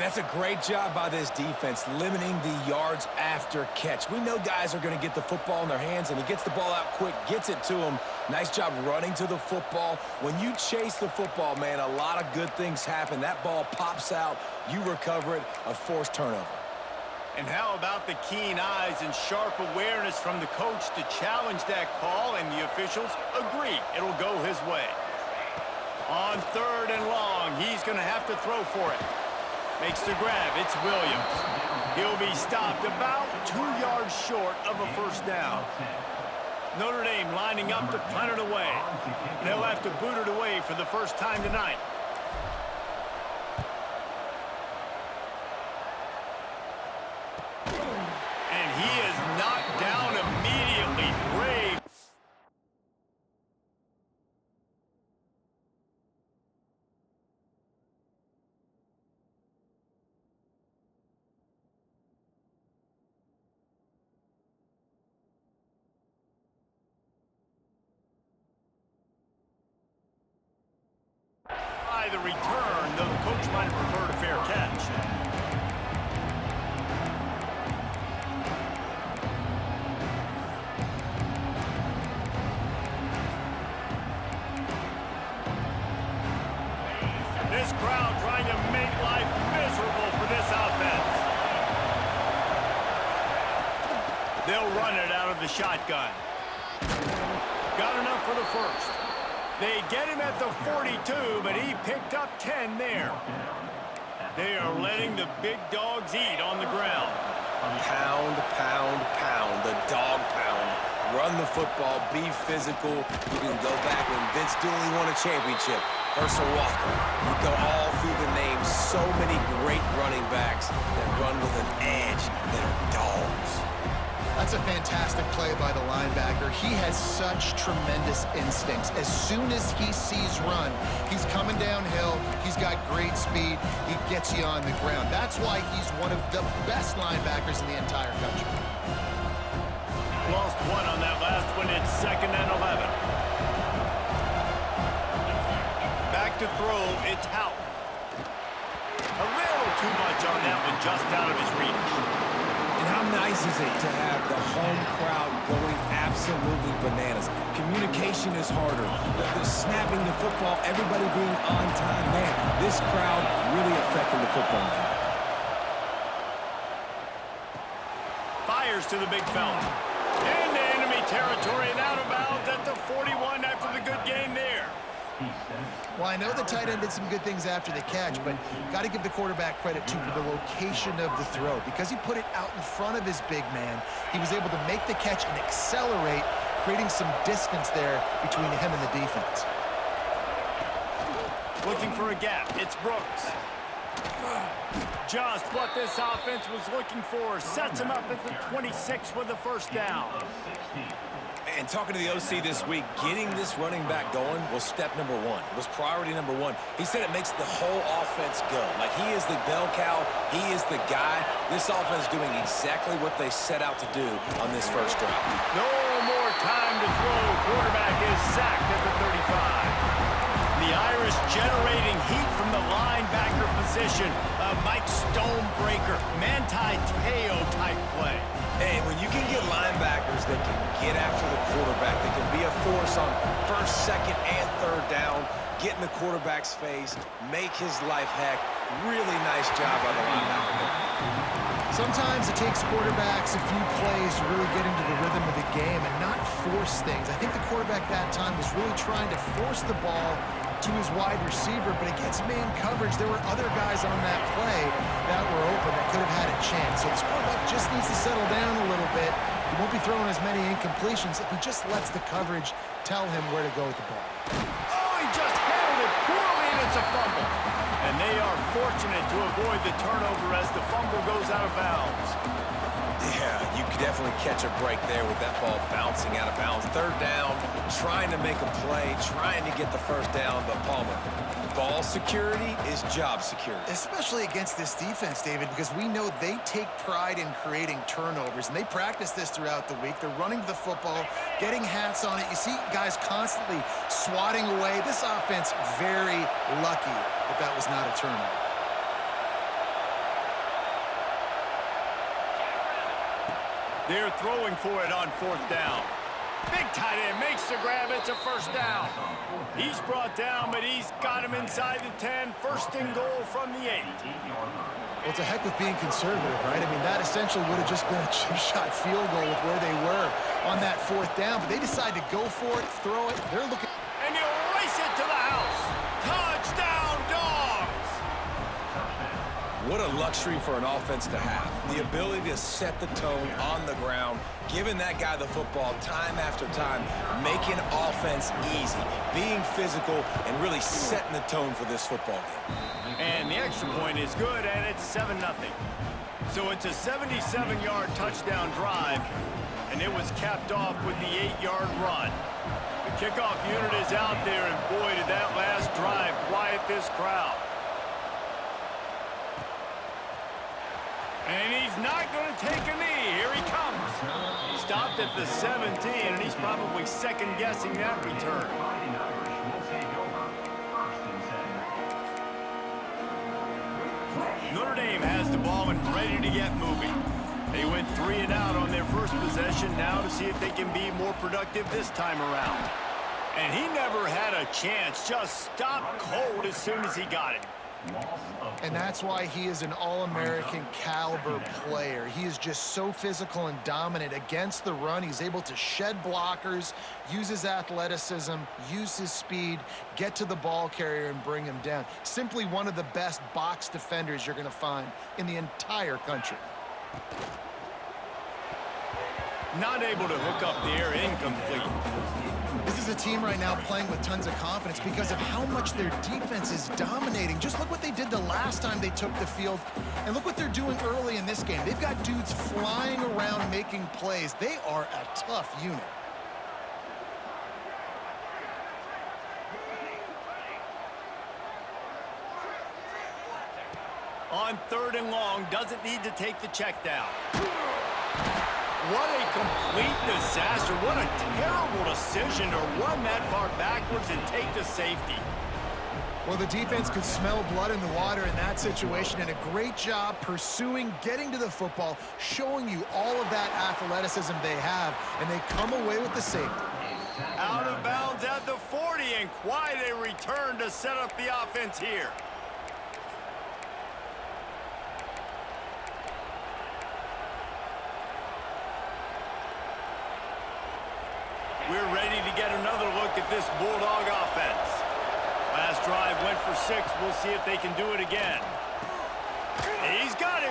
And that's a great job by this defense, limiting the yards after catch. We know guys are going to get the football in their hands, and he gets the ball out quick, gets it to him. Nice job running to the football. When you chase the football, man, a lot of good things happen. That ball pops out, you recover it, a forced turnover. And how about the keen eyes and sharp awareness from the coach to challenge that call, and the officials agree it'll go his way. On 3rd and long, he's going to have to throw for it. Makes the grab. It's Williams. He'll be stopped about 2 yards short of a first down. Notre Dame lining up to punt it away. They'll have to boot it away for the first time tonight. And he is knocked down immediately. Brave. By the return, though the coach might have preferred a fair catch. This crowd trying to make life miserable for this offense. They'll run it out of the shotgun. Got enough for the first. They get him at the 42, but he picked up 10 there. They are letting the big dogs eat on the ground. Pound, pound, pound, the dog pound. Run the football, be physical. You can go back when Vince Dooley won a championship. Herschel Walker. You go all through the names. So many great running backs that run with an edge that are dogs. That's a fantastic play by the linebacker. He has such tremendous instincts. As soon as he sees run, he's coming downhill. He's got great speed. He gets you on the ground. That's why he's one of the best linebackers in the entire country. Lost one on that last one. It's 2nd and 11. Back to throw. It's Houck. A little too much on that one, just out of his reach. And how nice is it to have the home crowd going absolutely bananas? Communication is harder. The snapping the football, everybody being on time. Man, this crowd really affecting the football game. Fires to the big fella. Into enemy territory and out of bounds at the 41 after the good game there. Well, I know the tight end did some good things after the catch, but got to give the quarterback credit, too, for the location of the throw. Because he put it out in front of his big man, he was able to make the catch and accelerate, creating some distance there between him and the defense. Looking for a gap. It's Brooks. Just what this offense was looking for. Sets him up at the 26 with the first down. And talking to the OC this week, getting this running back going was step number one. It was priority number one. He said it makes the whole offense go. Like, he is the bell cow. He is the guy. This offense doing exactly what they set out to do on this first drive. No more time to throw. Quarterback is sacked at the 35. The Irish generating heat from the linebacker position. Mike Stonebreaker, Manti Te'o type play. Hey, when you can get linebackers that can get after the quarterback, that can be a force on 1st, 2nd, and 3rd down, get in the quarterback's face, make his life heck. Really nice job by the linebacker there. Sometimes it takes quarterbacks a few plays to really get into the rhythm of the game and not force things. I think the quarterback that time was really trying to force the ball to his wide receiver, but against man coverage, there were other guys on that play that were open that could have had a chance. So this quarterback just needs to settle down a little bit. He won't be throwing as many incompletions if he just lets the coverage tell him where to go with the ball. Oh, he just handled it poorly, and it's a fumble. And they are fortunate to avoid the turnover as the fumble goes out of bounds. Yeah, you could definitely catch a break there with that ball bouncing out of bounds. 3rd down, trying to make a play, trying to get the first down, but Palmer, ball security is job security. Especially against this defense, David, because we know they take pride in creating turnovers, and they practice this throughout the week. They're running the football, getting hats on it. You see guys constantly swatting away. This offense very lucky that that was not a turnover. They're throwing for it on 4th down. Big tight end makes the grab. It's a 1st down. He's brought down, but he's got him inside the 10. 1st and goal from the 8. Well, it's a heck with being conservative, right? I mean, that essentially would have just been a chip shot field goal with where they were on that 4th down. But they decide to go for it, throw it. They're looking. And he'll race it to the house. Touchdown, Dogs! What a luxury for an offense to have. The ability to set the tone on the ground, giving that guy the football time after time, making offense easy, being physical, and really setting the tone for this football game. And the extra point is good, and it's 7-0. So it's a 77-yard touchdown drive, and it was capped off with the 8-yard run. The kickoff unit is out there, and boy, did that last drive quiet this crowd. And he's not going to take a knee. Here he comes. Stopped at the 17, and he's probably second-guessing that return. Notre Dame has the ball and ready to get moving. They went 3 and out on their first possession, now to see if they can be more productive this time around. And he never had a chance, just stopped cold as soon as he got it. And that's why he is an All-American caliber player. He is just so physical and dominant against the run. He's able to shed blockers, use his athleticism, use his speed, get to the ball carrier and bring him down. Simply one of the best box defenders you're going to find in the entire country. Not able to hook up there, incomplete. This is a team right now playing with tons of confidence because of how much their defense is dominating. Just look what they did the last time they took the field, and look what they're doing early in this game. They've got dudes flying around making plays. They are a tough unit. On 3rd and long, doesn't need to take the check down. What a complete disaster. What a terrible decision to run that far backwards and take the safety. Well, the defense could smell blood in the water in that situation, and a great job pursuing, getting to the football, showing you all of that athleticism they have, and they come away with the safety. Out of bounds at the 40, and quite a return to set up the offense here. We're ready to get another look at this Bulldog offense. Last drive went for 6. We'll see if they can do it again. He's got him.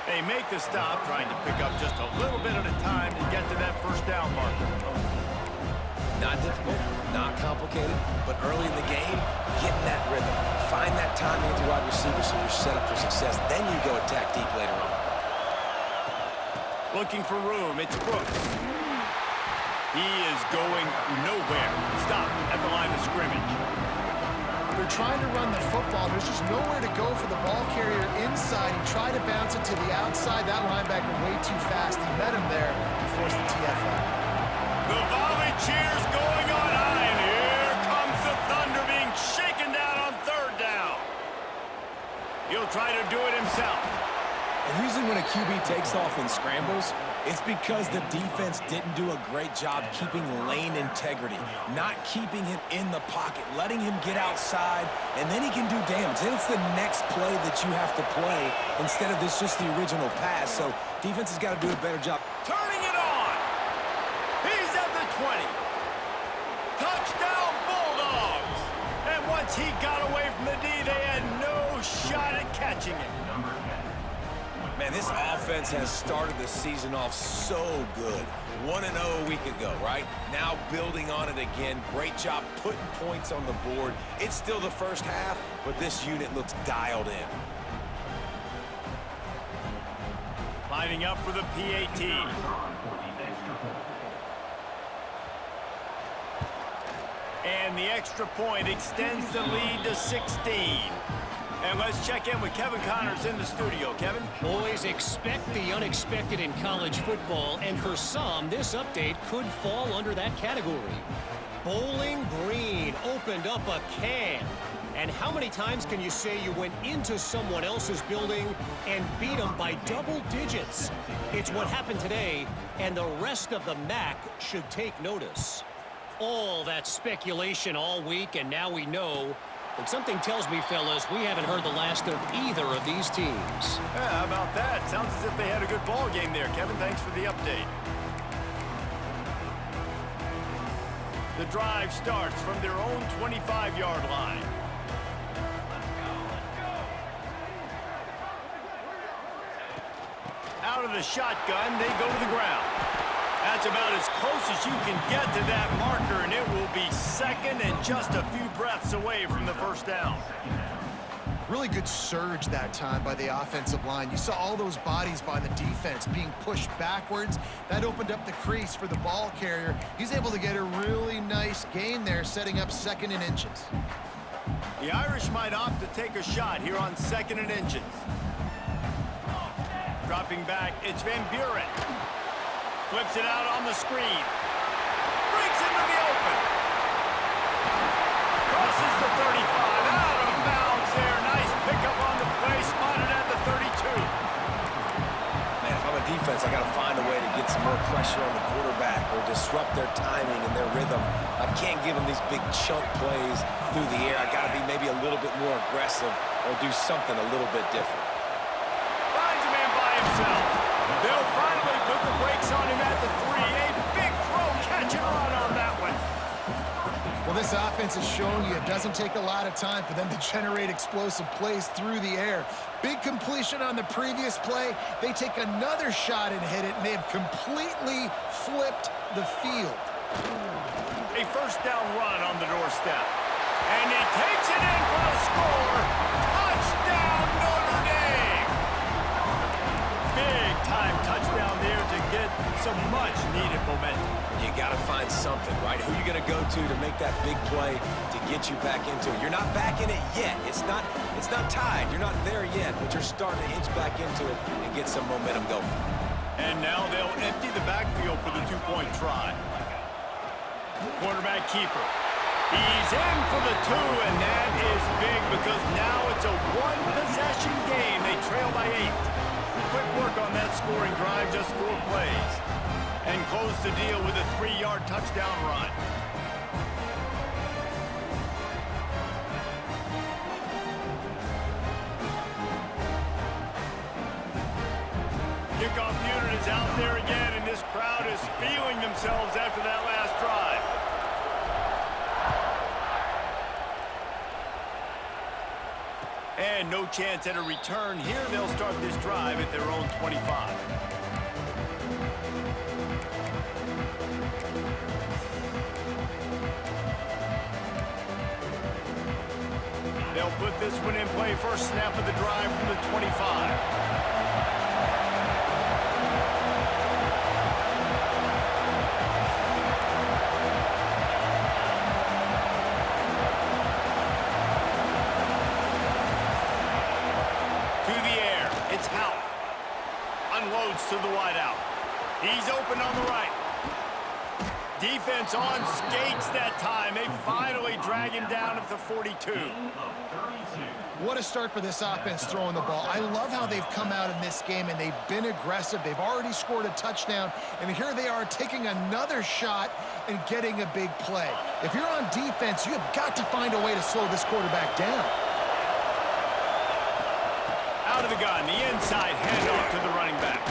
They make the stop, trying to pick up just a little bit at a time to get to that 1st down marker. Not difficult, not complicated, but early in the game, getting that rhythm. Find that timing with your wide receiver so you're set up for success. Then you go attack deep later on. Looking for room. It's Brooks. He is going nowhere. Stop at the line of scrimmage. They're trying to run the football. There's just nowhere to go for the ball carrier inside. He tried to bounce it to the outside. That linebacker way too fast. He met him there and forced the TFL. The volley cheers going on high, and here comes the Thunder being shaken down on 3rd down. He'll try to do it himself. And usually when a QB takes off and scrambles, it's because the defense didn't do a great job keeping lane integrity, not keeping him in the pocket, letting him get outside, and then he can do damage. Then it's the next play that you have to play instead of this just the original pass. So defense has got to do a better job. Turning it on. He's at the 20. Touchdown, Bulldogs. And once he got away from the D, they had no shot at catching it. Man, this offense has started the season off so good. 1-0 a week ago, right? Now building on it again. Great job putting points on the board. It's still the first half, but this unit looks dialed in. Lining up for the PAT. And the extra point extends the lead to 16. And let's check in with Kevin Connors in the studio. Kevin? Boys, expect the unexpected in college football, and for some, this update could fall under that category. Bowling Green opened up a can. And how many times can you say you went into someone else's building and beat them by double digits? It's what happened today, and the rest of the MAC should take notice. All that speculation all week, and now we know. But something tells me, fellas, we haven't heard the last of either of these teams. Yeah, how about that? Sounds as if they had a good ball game there. Kevin, thanks for the update. The drive starts from their own 25-yard line. Out of the shotgun, they go to the ground. That's about as close as you can get to that marker, and it will be second and just a few breaths away from the first down. Really good surge that time by the offensive line. You saw all those bodies by the defense being pushed backwards. That opened up the crease for the ball carrier. He's able to get a really nice gain there, setting up 2nd and inches. The Irish might opt to take a shot here on 2nd and inches. Dropping back, it's Van Buren. Flips it out on the screen. Breaks into the open. Crosses the 35. Out of bounds there. Nice pickup on the play. Spotted at the 32. Man, if I'm a defense, I got to find a way to get some more pressure on the quarterback or disrupt their timing and their rhythm. I can't give them these big chunk plays through the air. I got to be maybe a little bit more aggressive or do something a little bit different. Finds a man by himself. They'll finally put the brakes on him at the 3. A big throw, catch and run on that one. Well, this offense is showing you it doesn't take a lot of time for them to generate explosive plays through the air. Big completion on the previous play. They take another shot and hit it, and they've completely flipped the field. A first down run on the doorstep. And he takes it in for a score. Touchdown, Notre Dame! Big-time touchdown there to get some much-needed momentum. You got to find something, right? Who you going to go to make that big play to get you back into it? You're not back in it yet. It's not tied. You're not there yet, but you're starting to inch back into it and get some momentum going. And now they'll empty the backfield for the two-point try. Quarterback keeper. He's in for the 2, and that is big because now it's a one-possession game. They trail by 8. Quick work on that scoring drive, just 4 plays. And close the deal with a 3-yard touchdown run. Kickoff unit is out there again, and this crowd is feeling themselves after that last drive. And no chance at a return here. They'll start this drive at their own 25. They'll put this one in play. First snap of the drive from the 25. Unloads to the wideout. He's open on the right. Defense on skates that time. They finally drag him down at the 42. What a start for this offense throwing the ball. I love how they've come out in this game, and they've been aggressive. They've already scored a touchdown, and here they are taking another shot and getting a big play. If you're on defense, you have got to find a way to slow this quarterback down. Out of the gun, the inside handoff to the running back.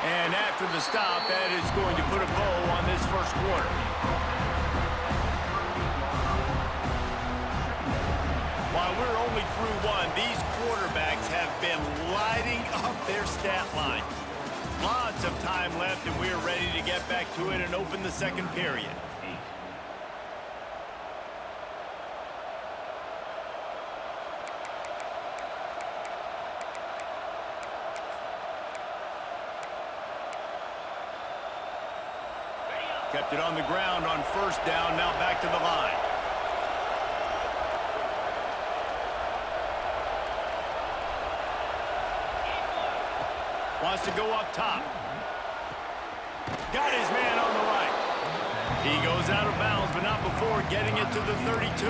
And after the stop, that is going to put a bow on this first quarter. While we're only through 1, these quarterbacks have been lighting up their stat line. Lots of time left, and we're ready to get back to it and open the second period. Kept it on the ground on first down, now back to the line. Wants to go up top. Got his man on the right. He goes out of bounds, but not before getting it to the 32.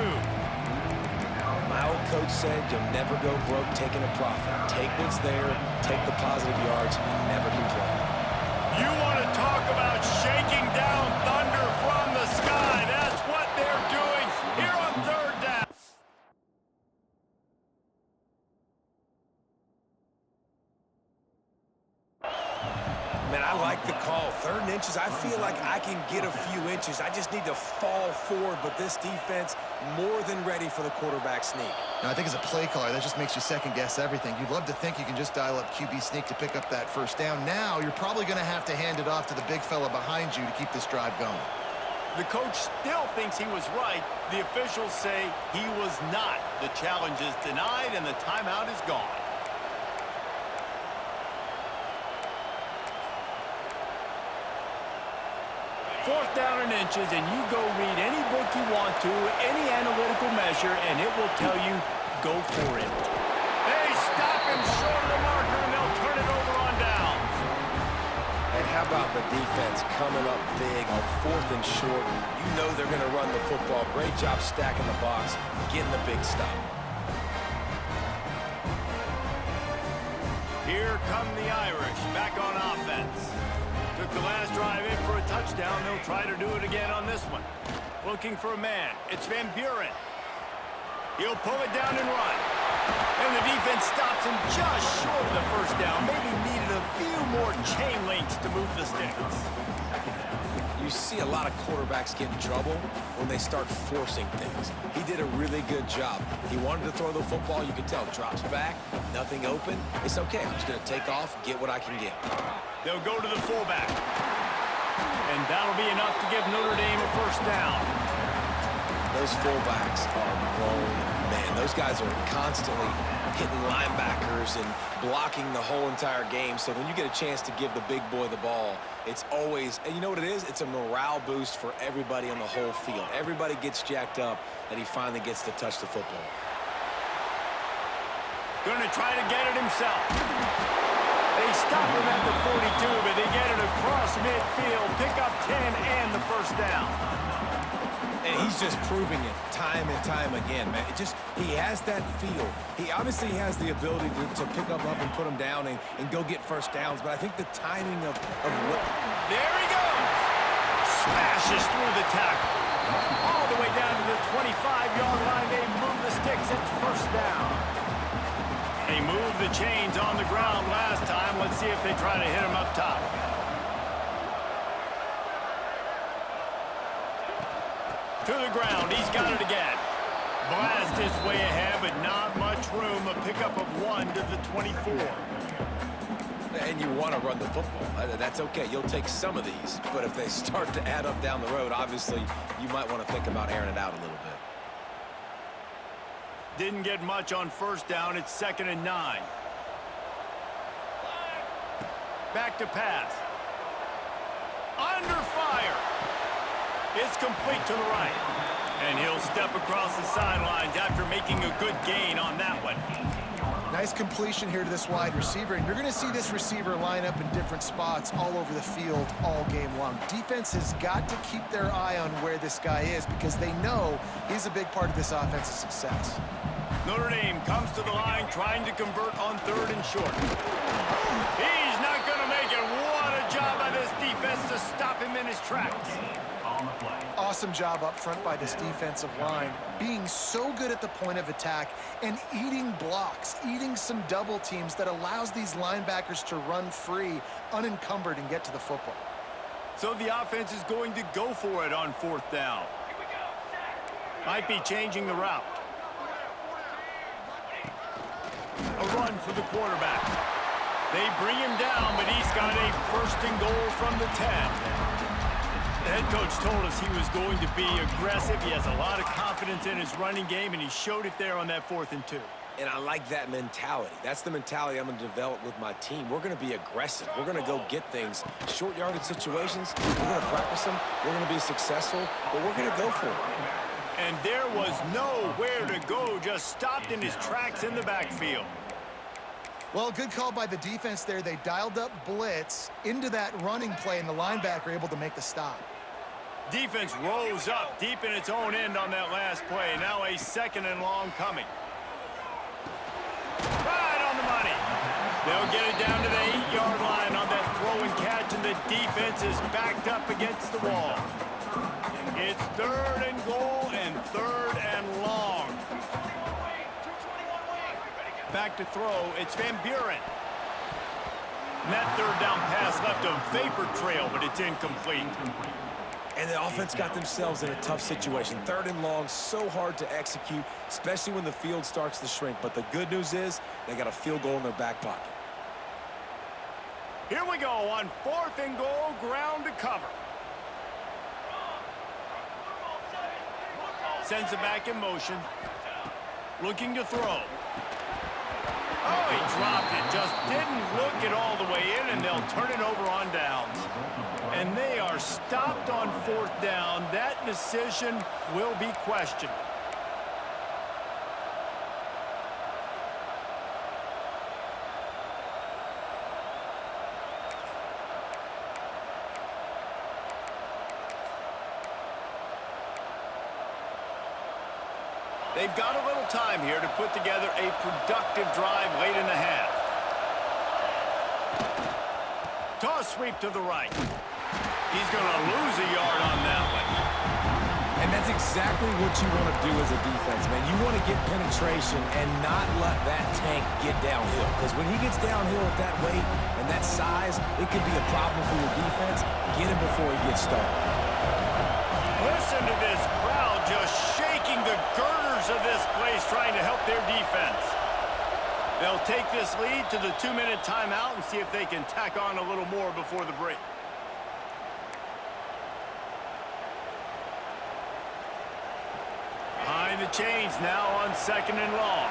My old coach said you'll never go broke taking a profit. Take what's there, take the positive yards, and never complain. You want to talk about shaking down thunder from the sky. That's what they're doing here on third down. Man, I like the call. 3rd and inches, I feel like I can get a few inches. I just need to fall forward, but this defense more than ready for the quarterback sneak. Now, I think as a play caller, that just makes you second-guess everything. You'd love to think you can just dial up QB sneak to pick up that first down. Now, you're probably going to have to hand it off to the big fella behind you to keep this drive going. The coach still thinks he was right. The officials say he was not. The challenge is denied, and the timeout is gone. Fourth down and inches, and you go read any book you want to, any analytical measure, and it will tell you, go for it. They stop him short of the marker, and they'll turn it over on downs. And how about the defense coming up big on 4th and short? You know they're going to run the football. Great job stacking the box, getting the big stop. Here come the Irish, back on offense. Took the last drive in for a touchdown. They'll try to do it again on this one. Looking for a man. It's Van Buren. He'll pull it down and run. And the defense stops him just short of the first down. Maybe needed a few more chain links to move the sticks. You see a lot of quarterbacks get in trouble when they start forcing things. He did a really good job. He wanted to throw the football. You can tell. Drops back, nothing open. It's okay. I'm just going to take off, get what I can get. They'll go to the fullback. And that'll be enough to give Notre Dame a first down. Those fullbacks are grown men. Those guys are constantly hitting linebackers and blocking the whole entire game. So when you get a chance to give the big boy the ball, it's always, and you know what it is? It's a morale boost for everybody on the whole field. Everybody gets jacked up that he finally gets to touch the football. Going to try to get it himself. They stop him at the 42, but they get it across midfield, pick up 10 and the first down. And he's just proving it time and time again, man. He has that feel. He obviously has the ability to pick up and put him down and go get first downs, but I think the timing of what... There he goes! Smashes through the tackle. All the way down to the 25-yard line. They move the sticks. It's first down. They moved the chains on the ground last time. Let's see if they try to hit him up top. To the ground. He's got it again. Blast his way ahead, but not much room. A pickup of 1 to the 24. And you want to run the football. That's okay. You'll take some of these. But if they start to add up down the road, obviously, you might want to think about airing it out a little bit. Didn't get much on first down. It's 2nd and 9. Back to pass. Under fire. It's complete to the right. And he'll step across the sidelines after making a good gain on that one. Nice completion here to this wide receiver, and you're going to see this receiver line up in different spots all over the field all game long. Defense has got to keep their eye on where this guy is because they know he's a big part of this offense's success. Notre Dame comes to the line trying to convert on 3rd and short. He's not going to make it. What a job by this defense to stop him in his tracks. Awesome job up front by this defensive line, being so good at the point of attack and eating blocks, eating some double teams that allows these linebackers to run free, unencumbered, and get to the football. So the offense is going to go for it on 4th down. Might be changing the route. A run for the quarterback. They bring him down, but he's got a 1st and goal from the 10. The head coach told us he was going to be aggressive. He has a lot of confidence in his running game, and he showed it there on that 4th and 2. And I like that mentality. That's the mentality I'm going to develop with my team. We're going to be aggressive. We're going to go get things. Short yardage situations, we're going to practice them. We're going to be successful, but we're going to go for it. And there was nowhere to go, just stopped in his tracks in the backfield. Well, good call by the defense there. They dialed up blitz into that running play, and the linebacker able to make the stop. Defense rose up deep in its own end on that last play. Now a 2nd and long coming. They'll get it down to the 8-yard line on that throw and catch, and the defense is backed up against the wall. It's 3rd and goal and 3rd and long. Back to throw, it's Van Buren. And that 3rd down pass left a vapor trail, but it's incomplete. And the offense got themselves in a tough situation. 3rd and long, so hard to execute, especially when the field starts to shrink. But the good news is they got a field goal in their back pocket. Here we go on 4th and goal, ground to cover. Sends it back in motion. Looking to throw. Oh, he dropped it. Just didn't look it all the way in, and they'll turn it over on downs. And they are stopped on 4th down. That decision will be questioned. They've got a little time here to put together a productive drive late in the half. Toss sweep to the right. He's going to lose a yard on that one. And that's exactly what you want to do as a defense, man. You want to get penetration and not let that tank get downhill. Because when he gets downhill at that weight and that size, it could be a problem for your defense. Get him before he gets started. Listen to this crowd just shaking the girders of this place trying to help their defense. They'll take this lead to the 2-minute timeout and see if they can tack on a little more before the break. Behind the chains now on 2nd and long.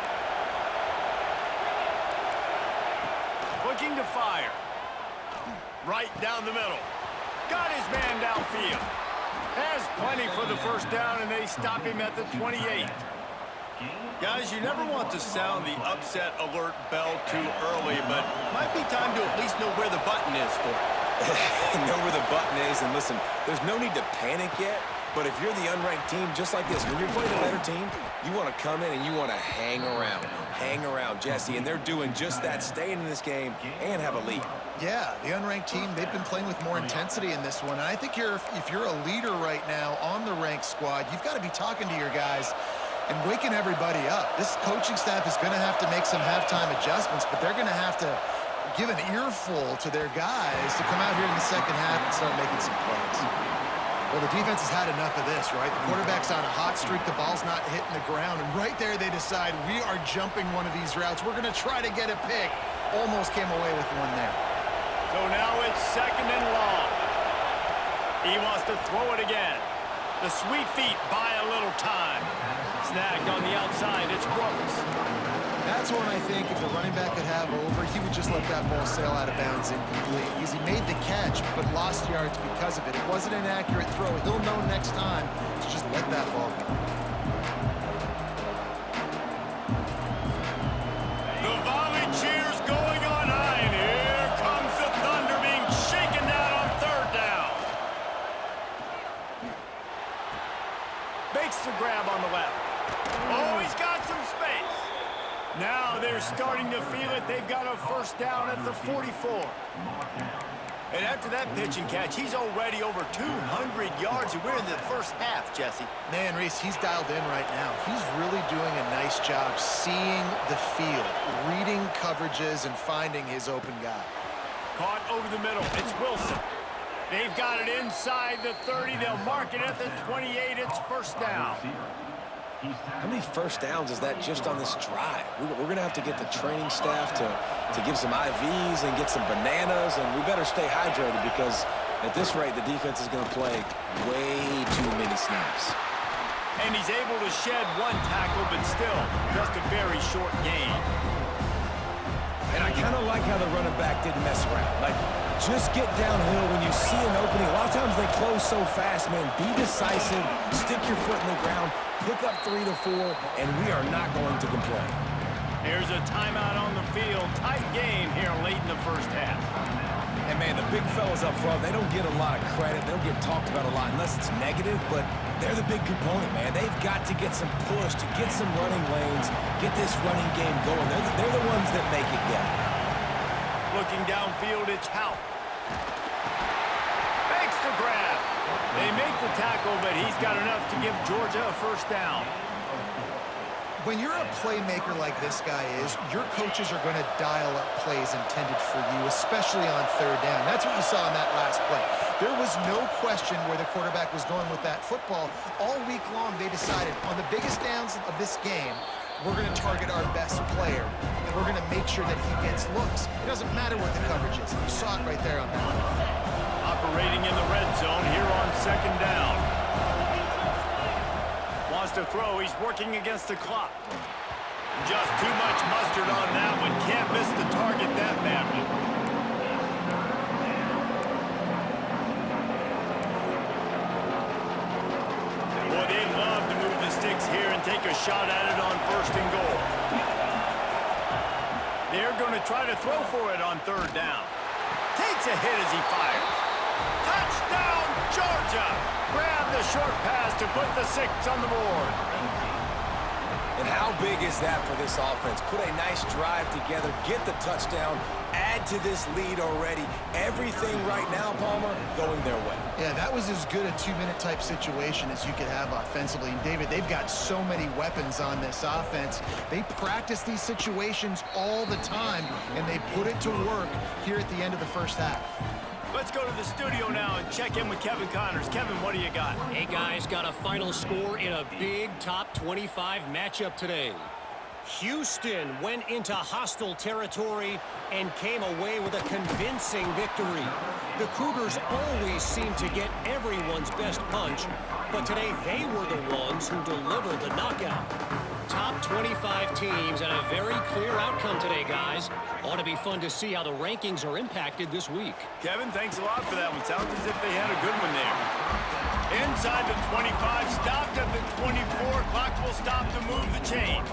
Looking to fire. Right down the middle. Got his man downfield. Has plenty for the 1st down, and they stop him at the 28. Guys, you never want to sound the upset alert bell too early, but might be time to at least know where the button is for it. Know where the button is, and listen, there's no need to panic yet, but if you're the unranked team, just like this, when you're playing a better team, you want to come in and you want to hang around, Jesse, and they're doing just that, staying in this game and have a lead. Yeah, the unranked team, they've been playing with more intensity in this one. And I think if you're a leader right now on the ranked squad, you've got to be talking to your guys and waking everybody up. This coaching staff is going to have to make some halftime adjustments, but they're going to have to give an earful to their guys to come out here in the 2nd half and start making some plays. Well, the defense has had enough of this, right? The quarterback's on a hot streak. The ball's not hitting the ground. And right there, they decide, we are jumping one of these routes. We're going to try to get a pick. Almost came away with one there. So now it's 2nd and long. He wants to throw it again. The sweet feet buy a little time. Snagged on the outside. It's Brooks. That's one I think if the running back could have over, he would just let that ball sail out of bounds incomplete. Because he made the catch, but lost yards because of it. It wasn't an accurate throw. He'll know next time to just let that ball go. The volley cheers going on high, and here comes the Thunder being shaken down on 3rd down. Makes the grab on the left. Oh, he's got some space. Now they're starting to feel it. They've got a 1st down at the 44. And after that pitch and catch, he's already over 200 yards, and we're in the 1st half, Jesse. Man, Reese, he's dialed in right now. He's really doing a nice job seeing the field, reading coverages, and finding his open guy. Caught over the middle. It's Wilson. They've got it inside the 30. They'll mark it at the 28. It's 1st down. How many 1st downs is that just on this drive? We're going to have to get the training staff to give some IVs and get some bananas, and we better stay hydrated because at this rate, the defense is going to play way too many snaps. And he's able to shed 1 tackle, but still just a very short gain. And I kind of like how the running back didn't mess around. Like, just get downhill when you see an opening. A lot of times they close so fast, man. Be decisive, stick your foot in the ground, pick up 3 to 4, and we are not going to complain. Here's a timeout on the field. Tight game here late in the 1st half. And, man, the big fellas up front, they don't get a lot of credit. They don't get talked about a lot unless it's negative, but they're the big component, man. They've got to get some push, to get some running lanes, get this running game going. They're the ones that make it go. Looking downfield, it's Howe. Makes the grab. They make the tackle, but he's got enough to give Georgia a first down. When you're a playmaker like this guy is, your coaches are going to dial up plays intended for you, especially on third down. That's what you saw in that last play. There was no question where the quarterback was going with that football. All week long, they decided on the biggest downs of this game, we're going to target our best player, and we're going to make sure that he gets looks. It doesn't matter what the coverage is. You saw it right there on that one. Operating in the red zone here on second down. Wants to throw. He's working against the clock. Just too much mustard on that one. Can't miss the target that badly. Boy, they love to move the sticks here and take a shot at it on first and goal. They're going to try to throw for it on third down. Takes a hit as he fires. Touchdown, Georgia! Grab the short pass to put the 6 on the board. And how big is that for this offense? Put a nice drive together, get the touchdown, add to this lead already. Everything right now, Palmer, going their way. Yeah, that was as good a 2-minute type situation as you could have offensively. And David, they've got so many weapons on this offense. They practice these situations all the time, and they put it to work here at the end of the first half. Let's go to the studio now and check in with Kevin Connors. Kevin, what do you got? Hey, guys, got a final score in a big top 25 matchup today. Houston went into hostile territory and came away with a convincing victory. The Cougars always seem to get everyone's best punch, but today they were the ones who delivered the knockout. Top 25 teams and a very clear outcome today, guys. Ought to be fun to see how the rankings are impacted this week. Kevin, thanks a lot for that one. Sounds as if they had a good one there. Inside the 25, stopped at the 24. Clock will stop to move the chains.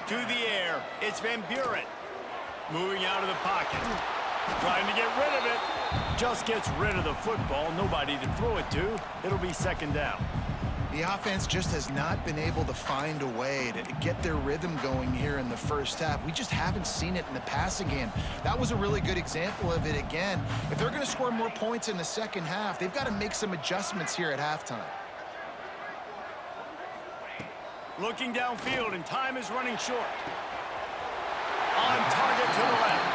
To the air, it's Van Buren. Moving out of the pocket. Trying to get rid of it. Just gets rid of the football. Nobody to throw it to. It'll be second down. The offense just has not been able to find a way to get their rhythm going here in the first half. We just haven't seen it in the passing game. That was a really good example of it again. If they're going to score more points in the second half, they've got to make some adjustments here at halftime. Looking downfield, and time is running short. On target to the left.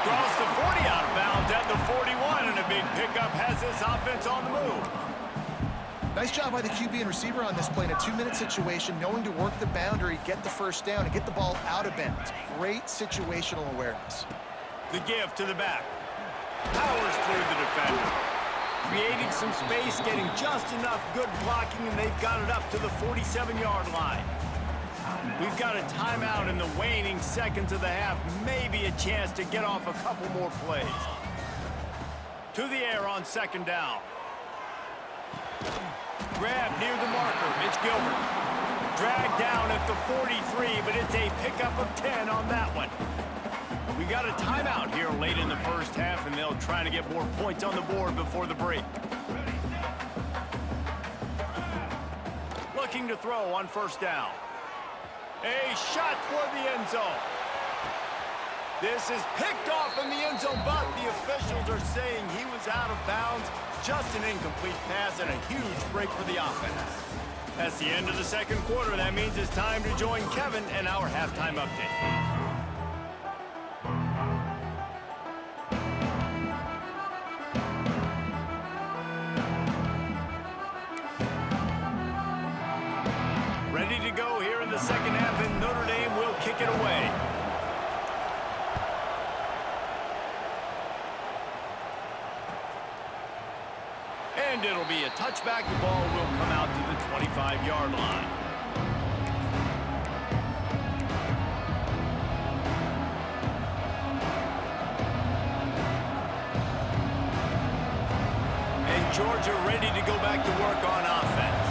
Across the 40, out of bounds at the 41, and a big pickup has this offense on the move. Nice job by the QB and receiver on this play in a 2-minute situation, knowing to work the boundary, get the first down, and get the ball out of bounds. Great situational awareness. The give to the back. Powers through the defender. Creating some space, getting just enough good blocking, and they've got it up to the 47-yard line. We've got a timeout in the waning seconds of the half. Maybe a chance to get off a couple more plays. To the air on second down. Grab near the marker. It's Gilbert. Dragged down at the 43, but it's a pickup of 10 on that one. We got a timeout here late in the first half, and they'll try to get more points on the board before the break. Looking to throw on first down. A shot toward the end zone. This is picked off in the end zone, but the officials are saying he was out of bounds. Just an incomplete pass and a huge break for the offense. That's the end of the second quarter. That means it's time to join Kevin and our halftime update. Ready to go here in the second half, and Notre Dame will kick it away. And it'll be a touchback. The ball will come out to the 25-yard line. And Georgia ready to go back to work on offense.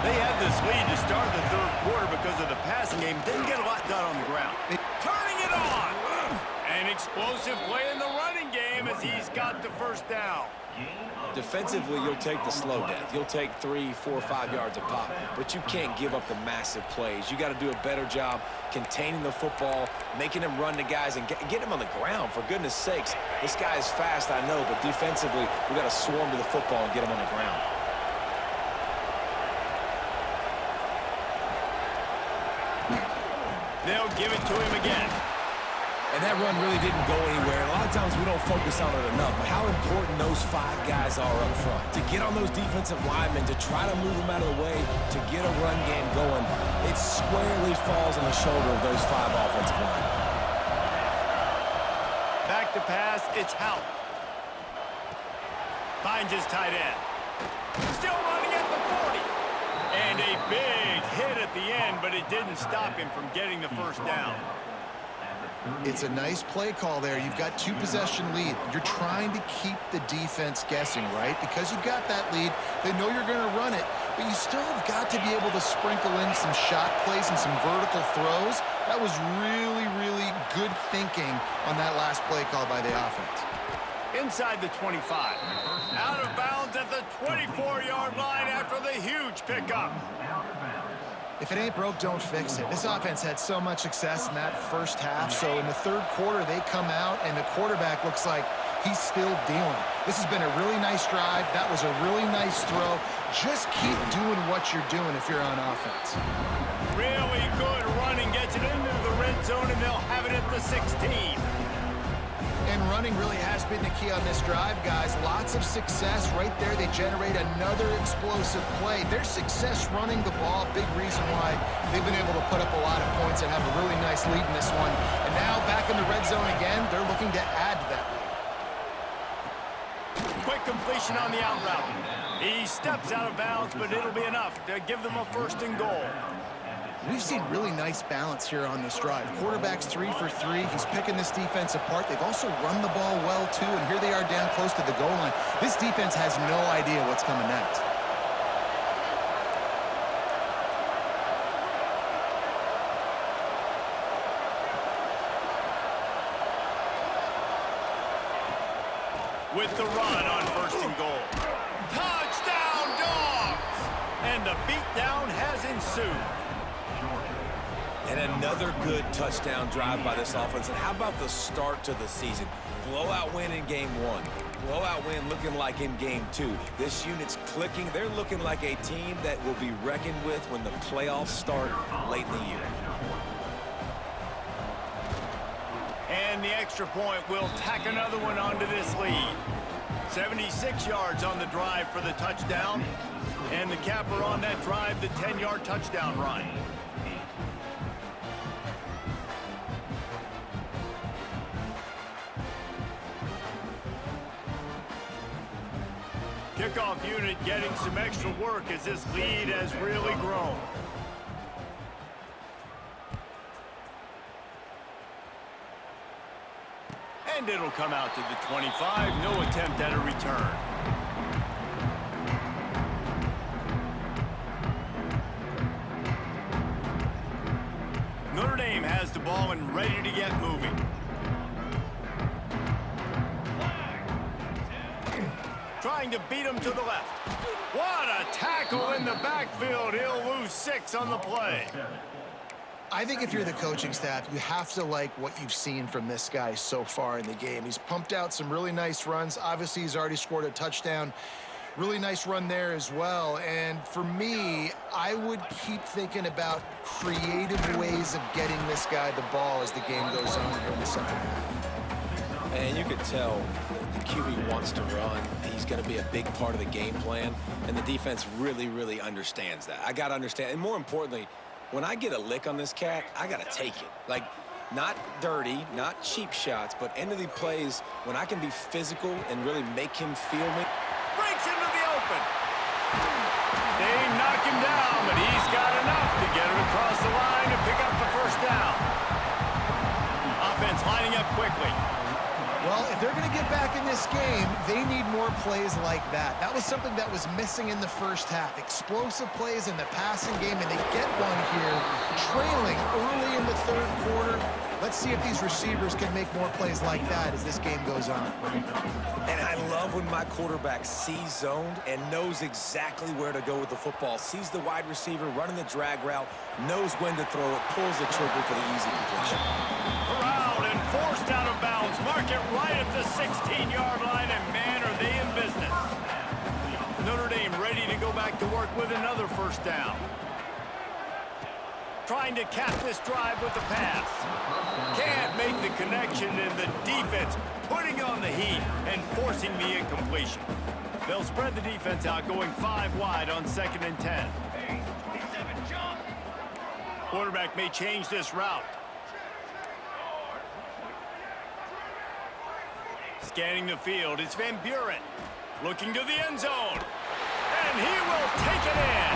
They had this lead to start the third quarter because of the passing game. Didn't get a lot done on the ground. Turning it on. An explosive play in the running game. him as he's got the first down. Defensively, you'll take the slow death. You'll take 3, 4, 5 yards a pop, but you can't give up the massive plays. You got to do a better job containing the football, making him run to guys, and get him on the ground. For goodness sakes, this guy is fast, I know, but defensively, we got to swarm to the football and get him on the ground. They'll give it to him again. And that run really didn't go anywhere. A lot of times we don't focus on it enough, but how important those 5 guys are up front. To get on those defensive linemen, to try to move them out of the way, to get a run game going, it squarely falls on the shoulder of those 5 offensive linemen. Back to pass, it's Houck. Finds his tight end. Still running at the 40. And a big hit at the end, but it didn't stop him from getting the first down. It's a nice play call there. You've got 2-possession lead. You're trying to keep the defense guessing, right? Because you've got that lead, they know you're going to run it, but you still have got to be able to sprinkle in some shot plays and some vertical throws. That was really, really good thinking on that last play call by the offense. Inside the 25. Out of bounds at the 24-yard line after the huge pickup. If it ain't broke, don't fix it. This offense had so much success in that first half, so in the third quarter, they come out, and the quarterback looks like he's still dealing. This has been a really nice drive. That was a really nice throw. Just keep doing what you're doing if you're on offense. Really good running, gets it into the red zone, and they'll have it at the 16. And running really has been the key on this drive, guys. Lots of success right there. They generate another explosive play. Their success running the ball, big reason why they've been able to put up a lot of points and have a really nice lead in this one. And now back in the red zone again, they're looking to add to that lead. Quick completion on the out route. He steps out of bounds, but it'll be enough to give them a 1st and goal. We've seen really nice balance here on this drive. Quarterback's 3 for 3. He's picking this defense apart. They've also run the ball well, too, and here they are down close to the goal line. This defense has no idea what's coming next. With the run on 1st and goal. Touchdown, Dogs! And the beatdown has ensued. And another good touchdown drive by this offense. And how about the start to the season? Blowout win in game 1. Blowout win looking like in game 2. This unit's clicking. They're looking like a team that will be reckoned with when the playoffs start late in the year. And the extra point will tack another one onto this lead. 76 yards on the drive for the touchdown. And the capper on that drive, the 10-yard touchdown run. Kickoff unit getting some extra work as this lead has really grown. And it'll come out to the 25. No attempt at a return. Notre Dame has the ball and ready to get moving. Trying to beat him to the left. What a tackle in the backfield. He'll lose 6 on the play. I think if you're the coaching staff, you have to like what you've seen from this guy so far in the game. He's pumped out some really nice runs. Obviously, he's already scored a touchdown. Really nice run there as well. And for me, I would keep thinking about creative ways of getting this guy the ball as the game goes on here in the second half. And you could tell the QB wants to run. He's going to be a big part of the game plan. And the defense really, really understands that. I got to understand. And more importantly, when I get a lick on this cat, I got to take it. Like, not dirty, not cheap shots, but end of the plays when I can be physical and really make him feel me. Breaks into the open. They knock him down, but he's got enough to get it across the line and pick up the first down. Offense lining up quickly. Well, if they're going to get back in this game, they need more plays like that. That was something that was missing in the first half. Explosive plays in the passing game, and they get one here, trailing early in the third quarter. Let's see if these receivers can make more plays like that as this game goes on. And I love when my quarterback sees zoned and knows exactly where to go with the football. Sees the wide receiver running the drag route, knows when to throw it, pulls the trigger for the easy completion. Corralled and forced out of bounds. Mark it right at the 16-yard line, and man, are they in business. Notre Dame ready to go back to work with another first down. Trying to cap this drive with the pass. Can't make the connection, and the defense putting on the heat and forcing the incompletion. They'll spread the defense out, going 5 wide on 2nd and 10. Quarterback may change this route. Scanning the field, it's Van Buren. Looking to the end zone. And he will take it in.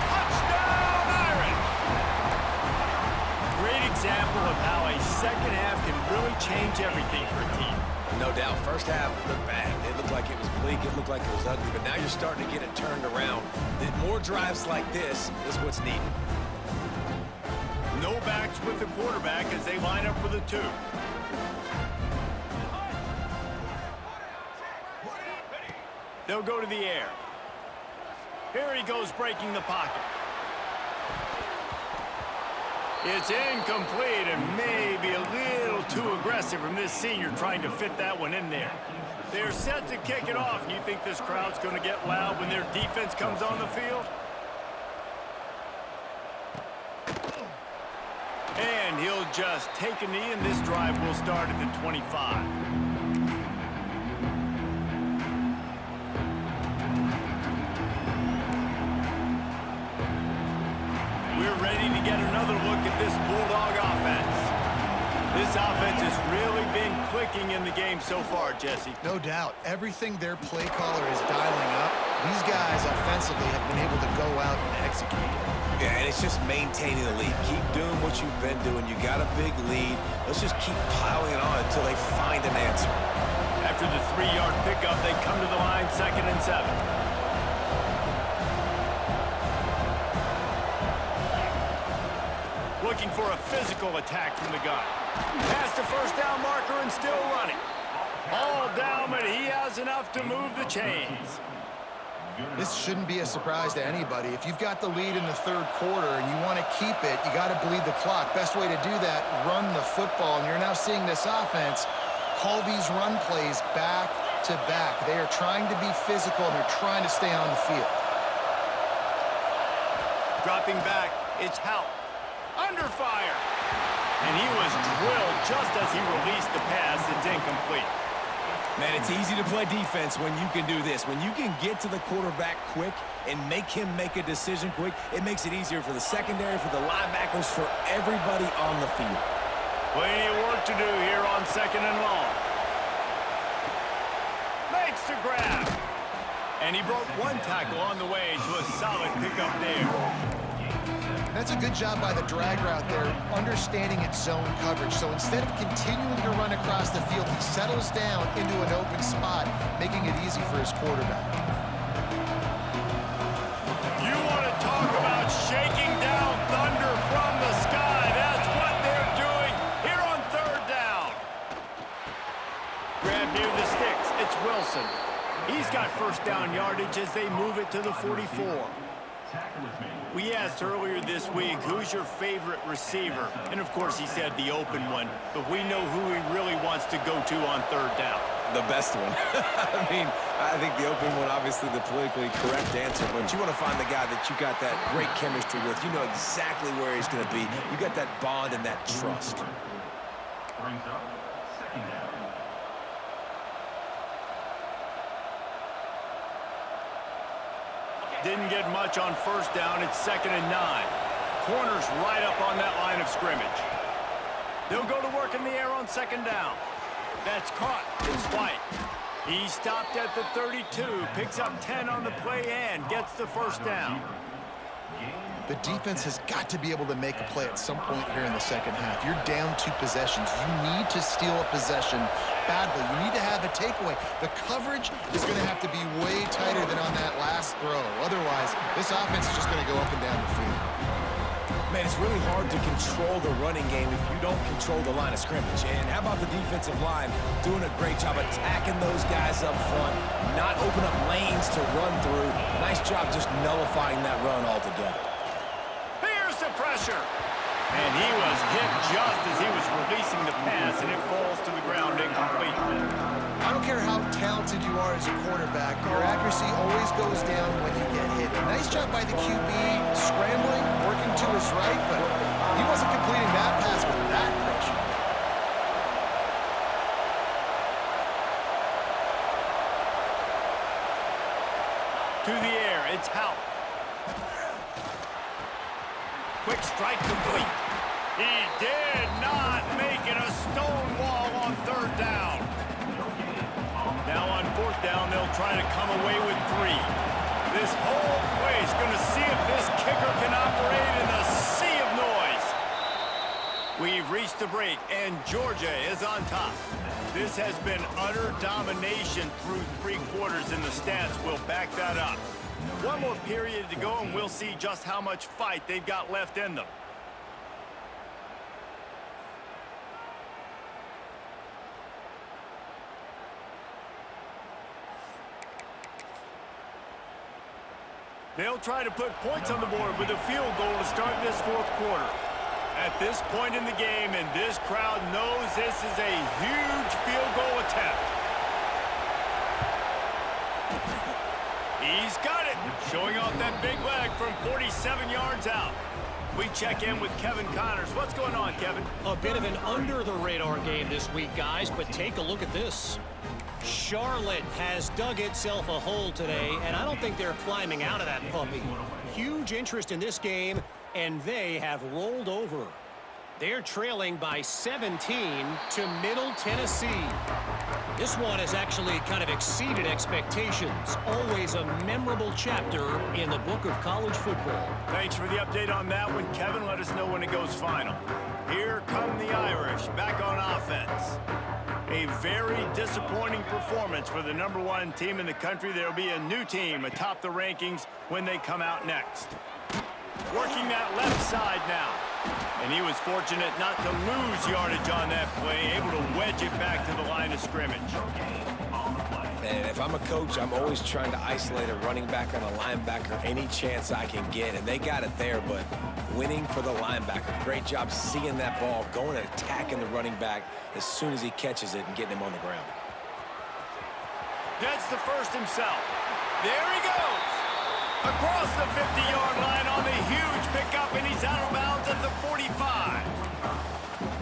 Touchdown, Irish! Great example of how a second half can really change everything for a team. No doubt, first half looked bad. It looked like it was bleak, it looked like it was ugly, but now you're starting to get it turned around. More drives like this is what's needed. No backs with the quarterback as they line up for the 2. They'll go to the air. Here he goes, breaking the pocket. It's incomplete and maybe a little too aggressive from this senior trying to fit that one in there. They're set to kick it off. And you think this crowd's going to get loud when their defense comes on the field? And he'll just take a knee, and this drive will start at the 25. We're ready to get another look at this Bulldog offense. This offense has really been clicking in the game so far, Jesse. No doubt. Everything their play caller is dialing up, these guys offensively have been able to go out and execute. Yeah, and it's just maintaining the lead. Keep doing what you've been doing. You got a big lead. Let's just keep piling it on until they find an answer. After the 3-yard pickup, they come to the line, 2nd and 7. Looking for a physical attack from the gun. Past the first down marker and still running. All down, but he has enough to move the chains. This shouldn't be a surprise to anybody. If you've got the lead in the 3rd quarter and you want to keep it, you got to bleed the clock. Best way to do that, run the football. And you're now seeing this offense call these run plays back to back. They are trying to be physical, and they're trying to stay on the field. Dropping back, it's Houck. Under fire. And he was drilled just as he released the pass. It's incomplete. Man, it's easy to play defense when you can do this. When you can get to the quarterback quick and make him make a decision quick, it makes it easier for the secondary, for the linebackers, for everybody on the field. Plenty of work to do here on 2nd and long. Makes the grab. And he broke one tackle on the way to a solid pickup there. That's a good job by the drag route there, understanding its zone coverage. So instead of continuing to run across the field, he settles down into an open spot, making it easy for his quarterback. You want to talk about shaking down thunder from the sky. That's what they're doing here on 3rd down. Grab near the sticks. It's Wilson. He's got first down yardage as they move it to the 44. We asked earlier this week, who's your favorite receiver? And, of course, he said the open one. But we know who he really wants to go to on 3rd down. The best one. I mean, I think the open one, obviously the politically correct answer, but you want to find the guy that you got that great chemistry with. You know exactly where he's going to be. You got that bond and that trust. Brings up 2nd down. Didn't get much on 1st down. It's 2nd and 9. Corners right up on that line of scrimmage. They'll go to work in the air on 2nd down. That's caught. It's White. He stopped at the 32, picks up 10 on the play and gets the first down. The defense has got to be able to make a play at some point here in the 2nd half. You're down 2 possessions. You need to steal a possession badly. You need to have a takeaway. The coverage is going to have to be way tighter than on that last throw. Otherwise, this offense is just going to go up and down the field. Man, it's really hard to control the running game if you don't control the line of scrimmage. And how about the defensive line doing a great job attacking those guys up front, not open up lanes to run through. Nice job just nullifying that run altogether. Here's the pressure. And he was hit just as he was releasing the pass, and it falls to the ground incomplete. I don't care how talented you are as a quarterback, your accuracy always goes down when you get hit. Nice job by the QB, scrambling, working to his right, but he wasn't completing that pass with that pressure. To the air, it's Houck. Quick strike complete. He did not make it a stone wall on third down. Now on fourth down, they'll try to come away with 3. This whole place going to see if this kicker can operate in the sea of noise. We've reached the break, and Georgia is on top. This has been utter domination through 3 quarters, and the stats will back that up. One more period to go, and we'll see just how much fight they've got left in them. They'll try to put points on the board with a field goal to start this 4th quarter. At this point in the game, and this crowd knows this is a huge field goal attempt. He's got it, showing off that big leg from 47 yards out. We check in with Kevin Connors. What's going on, Kevin? A bit of an under-the-radar game this week, guys, but take a look at this. Charlotte has dug itself a hole today, and I don't think they're climbing out of that puppy. Huge interest in this game, and they have rolled over. They're trailing by 17 to Middle Tennessee. This one has actually kind of exceeded expectations. Always a memorable chapter in the book of college football. Thanks for the update on that one, Kevin. Let us know when it goes final. Here come the Irish back on offense. A very disappointing performance for the #1 team in the country. There'll be a new team atop the rankings when they come out next. Working that left side now. And he was fortunate not to lose yardage on that play, able to wedge it back to the line of scrimmage. And if I'm a coach, I'm always trying to isolate a running back on a linebacker any chance I can get. And they got it there, but winning for the linebacker. Great job seeing that ball, going and attacking the running back as soon as he catches it and getting him on the ground. Gets the first himself. There he goes. Across the 50-yard line on the huge pickup, and he's out of bounds at the 45.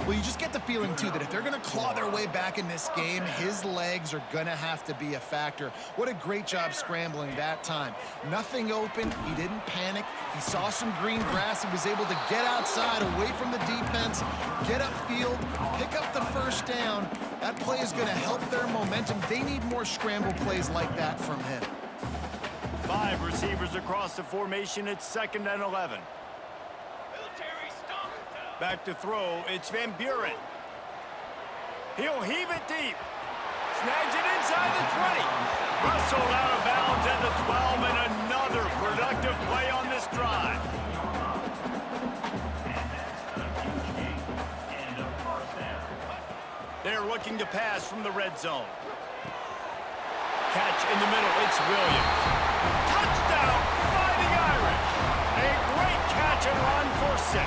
Well, you just get the feeling, too, that if they're going to claw their way back in this game, his legs are going to have to be a factor. What a great job scrambling that time. Nothing open. He didn't panic. He saw some green grass. He was able to get outside, away from the defense, get upfield, pick up the first down. That play is going to help their momentum. They need more scramble plays like that from him. 5 receivers across the formation. It's 2nd and 11. Back to throw. It's Van Buren. He'll heave it deep. Snags it inside the 20. Rustled out of bounds at the 12, and another productive play on this drive. They're looking to pass from the red zone. Catch in the middle. It's Williams. Touchdown, Fighting Irish. A great catch and run for 6.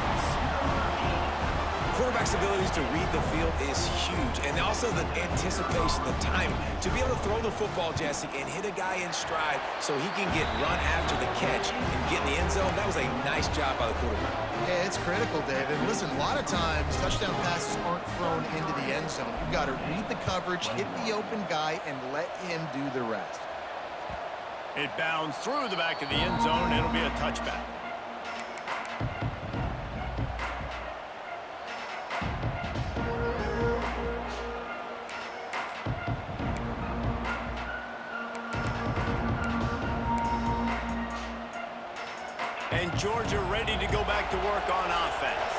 Quarterback's abilities to read the field is huge, and also the anticipation, the timing. To be able to throw the football, Jesse, and hit a guy in stride so he can get run after the catch and get in the end zone, that was a nice job by the quarterback. Yeah, it's critical, David. Listen, a lot of times touchdown passes aren't thrown into the end zone. You've got to read the coverage, hit the open guy, and let him do the rest. It bounds through the back of the end zone. It'll be a touchback. And Georgia ready to go back to work on offense.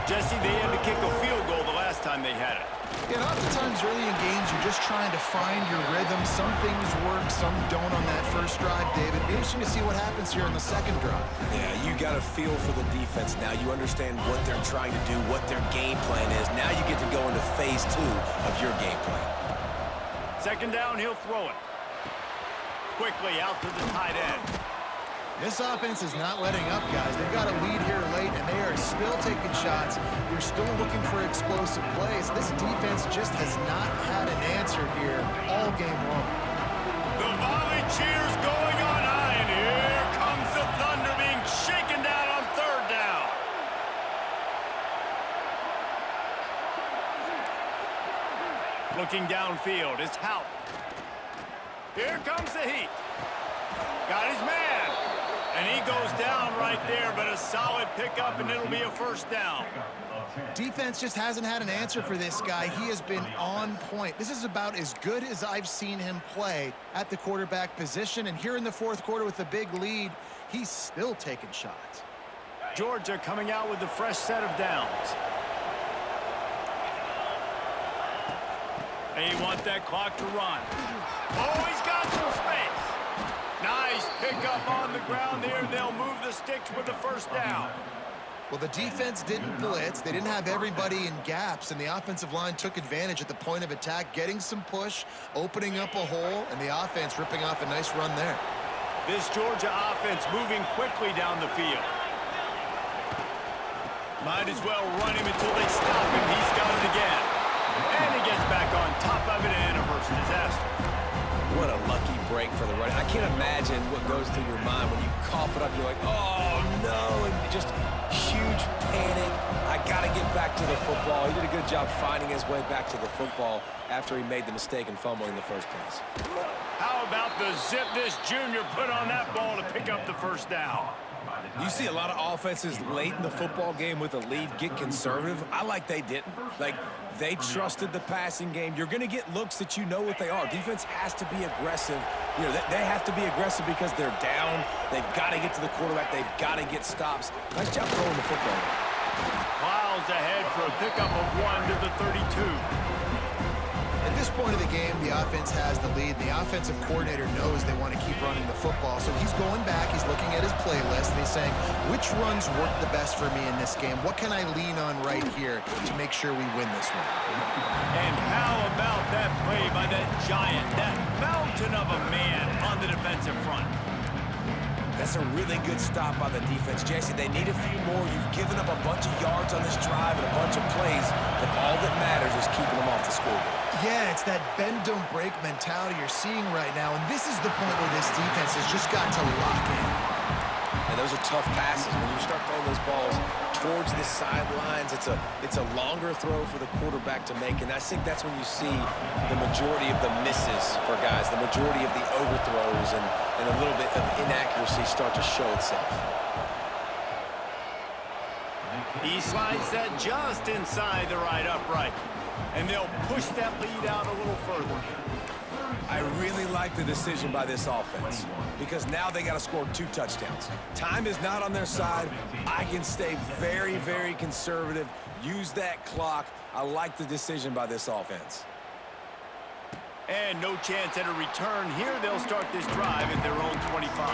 Jesse, they had to kick a field goal the last time they had it. Yeah, oftentimes early in games, you're just trying to find your rhythm. Some things work, some don't on that first drive, David. Be interesting to see what happens here in the second drive. Yeah, you got a feel for the defense now. You understand what they're trying to do, what their game plan is. phase 2 of your game plan. Second down, he'll throw it. Quickly out to the tight end. This offense is not letting up, guys. They've got a lead here late, and they are still taking shots. They're still looking for explosive plays. This defense just has not had an answer here all game long. The volley cheers going on high, and here comes the Thunder being shaken down on third down. Looking downfield is Houck. Here comes the heat. Got his man. And he goes down right there, but a solid pickup, and it'll be a first down. Defense just hasn't had an answer for this guy. He has been on point. This is about as good as I've seen him play at the quarterback position. And here in the fourth quarter with a big lead, he's still taking shots. Georgia coming out with a fresh set of downs. They want that clock to run. Oh, he's got some space. Nice pickup on the ground there. They'll move the sticks with the first down. Well, the defense didn't blitz. They didn't have everybody in gaps, and the offensive line took advantage at the point of attack, getting some push, opening up a hole, and the offense ripping off a nice run there. This Georgia offense moving quickly down the field. Might as well run him until they stop him. He's got it again. And he gets back on top of it, and a first disaster. What a lucky break for the running. I can't imagine what goes through your mind when you cough it up. You're like, oh, no, and just huge panic. I got to get back to the football. He did a good job finding his way back to the football after he made the mistake in fumbling in the first place. How about the zip this junior put on that ball to pick up the first down? You see a lot of offenses late in the football game with a lead get conservative. I like they didn't. Like, they trusted the passing game. You're going to get looks that you know what they are. Defense has to be aggressive. You know, they have to be aggressive because they're down. They've got to get to the quarterback. They've got to get stops. Nice job throwing the football. Miles ahead for a pickup of 1 to the 32. At this point of the game, the offense has the lead. The offensive coordinator knows they want to keep running the football, so he's going back, he's looking at his playlist, and he's saying, which runs work the best for me in this game? What can I lean on right here to make sure we win this one? And how about that play by that giant, that mountain of a man on the defensive front? That's a really good stop by the defense. Jesse, they need a few more. You've given up a bunch of yards on this drive and a bunch of plays, but all that matters is keeping them off the scoreboard. Yeah, it's that bend, don't break mentality you're seeing right now, and this is the point where this defense has just got to lock in. And those are tough passes. When you start throwing those balls towards the sidelines, it's a longer throw for the quarterback to make, and I think that's when you see the majority of the misses for guys, the majority of the overthrows and a little bit of inaccuracy start to show itself. He slides that just inside the right upright, and they'll push that lead out a little further. I really like the decision by this offense because now they got to score 2 touchdowns. Time is not on their side. I can stay very, very conservative, use that clock. I like the decision by this offense. And no chance at a return here. They'll start this drive at their own 25.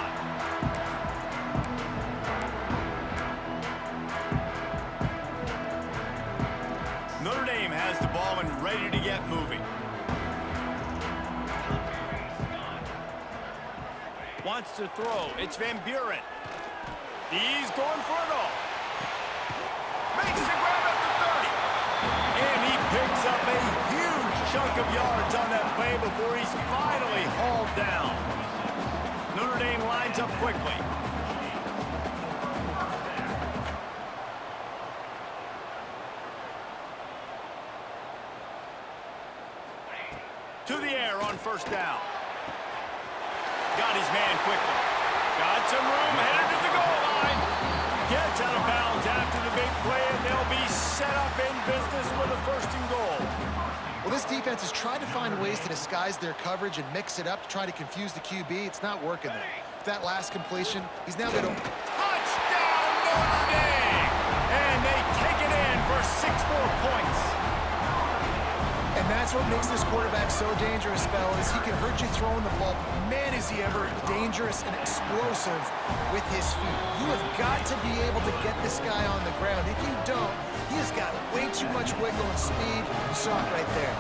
Notre Dame has the ball and ready to get moving. Wants to throw. It's Van Buren. He's going for it all. Makes the grab at the 30. And he picks up a huge chunk of yards on that play before he's finally hauled down. Notre Dame lines up quickly. To the air on first down. Got his man quickly. Got some room, headed to the goal line. Gets out of bounds after the big play, and they'll be set up in business with a first and goal. Well, this defense has tried to find ways to disguise their coverage and mix it up to try to confuse the QB. It's not working there. That last completion, he's now going to... Touchdown, Notre Dame! And they take it in for 6 more points. And that's what makes this quarterback so dangerous, fellas. He can hurt you throwing the ball, but man, is he ever dangerous and explosive with his feet. You have got to be able to get this guy on the ground. If you don't, he has got way too much wiggle and speed. You saw it right there.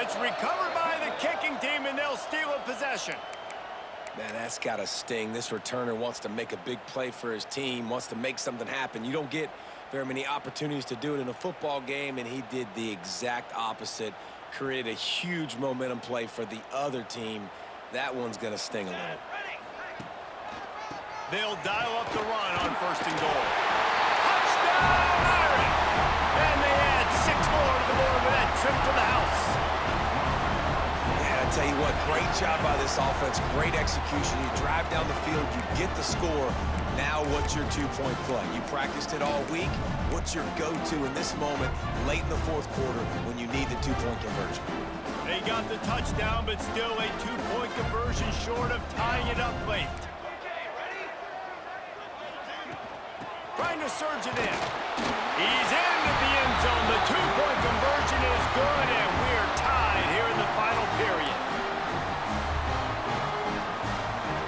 It's recovered by the kicking team, and they'll steal a possession. Man, that's got to sting. This returner wants to make a big play for his team, wants to make something happen. You don't get very many opportunities to do it in a football game, and he did the exact opposite. Created a huge momentum play for the other team. That one's going to sting a little. They'll dial up the run on 1st and goal. Touchdown, Irish! And they add 6 more to the board with that trip to the house. I tell you what, great job by this offense, great execution. You drive down the field, you get the score. Now what's your two-point play? You practiced it all week. What's your go-to in this moment late in the 4th quarter when you need the two-point conversion? They got the touchdown, but still a 2-point conversion short of tying it up late. Trying to surge it in. He's into the end zone. The 2-point conversion is good, and we're tied here in the final period.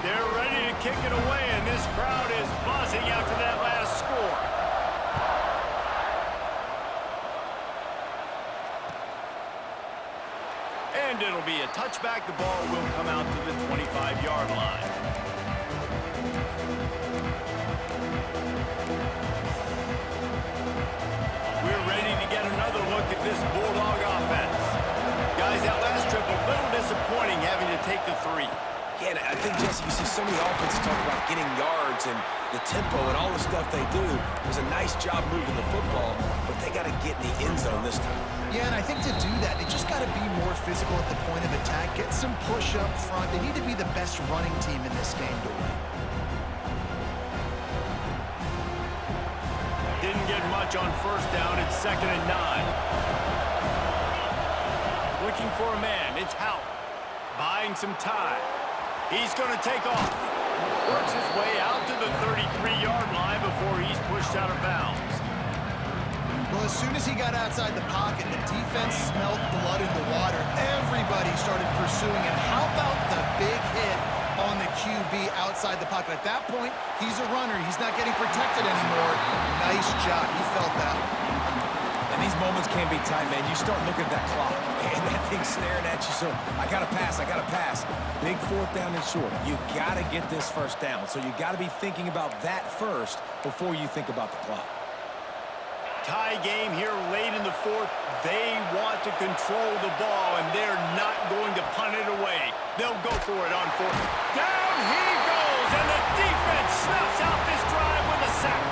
They're ready to kick it away, and this crowd is buzzing after that last score. And it'll be a touchback. The ball will come out to the 25-yard line. We're ready to get another look at this Bulldog offense. Guys, that last trip, a little disappointing having to take the 3. Yeah, and I think, Jesse, you see so many offenses talk about getting yards and the tempo and all the stuff they do. It was a nice job moving the football, but they got to get in the end zone this time. Yeah, and I think to do that, they just got to be more physical at the point of attack, get some push up front. They need to be the best running team in this game to win. Didn't get much on 1st down. It's 2nd and 9. Looking for a man. It's Houck. Buying some time. He's going to take off. Works his way out to the 33-yard line before he's pushed out of bounds. Well, as soon as he got outside the pocket, the defense smelled blood in the water. Everybody started pursuing him. How about the big hit on the QB outside the pocket? At that point, he's a runner. He's not getting protected anymore. Nice job. He felt that one. And these moments can be tight, man. You start looking at that clock, and that thing's staring at you. So I got to pass. Big 4th down and short. You got to get this 1st down. So you got to be thinking about that first before you think about the clock. Tie game here late in the 4th. They want to control the ball, and they're not going to punt it away. They'll go for it on 4th. Down he goes, and the defense snuffs out this drive with a sack.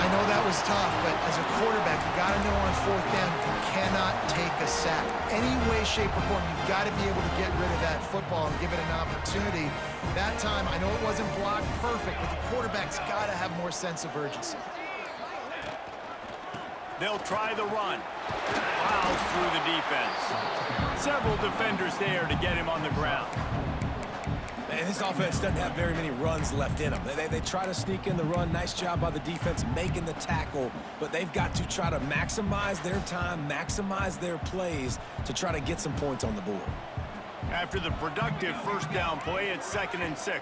I know that was tough, but as a quarterback, you got to know on 4th down, you cannot take a sack. Any way, shape, or form, you've got to be able to get rid of that football and give it an opportunity. That time, I know it wasn't blocked perfect, but the quarterback's got to have more sense of urgency. They'll try the run. Plows through the defense. Several defenders there to get him on the ground. And this offense doesn't have very many runs left in them. They try to sneak in the run. Nice job by the defense making the tackle. But they've got to try to maximize their time, maximize their plays to try to get some points on the board. After the productive 1st down play, it's 2nd and 6.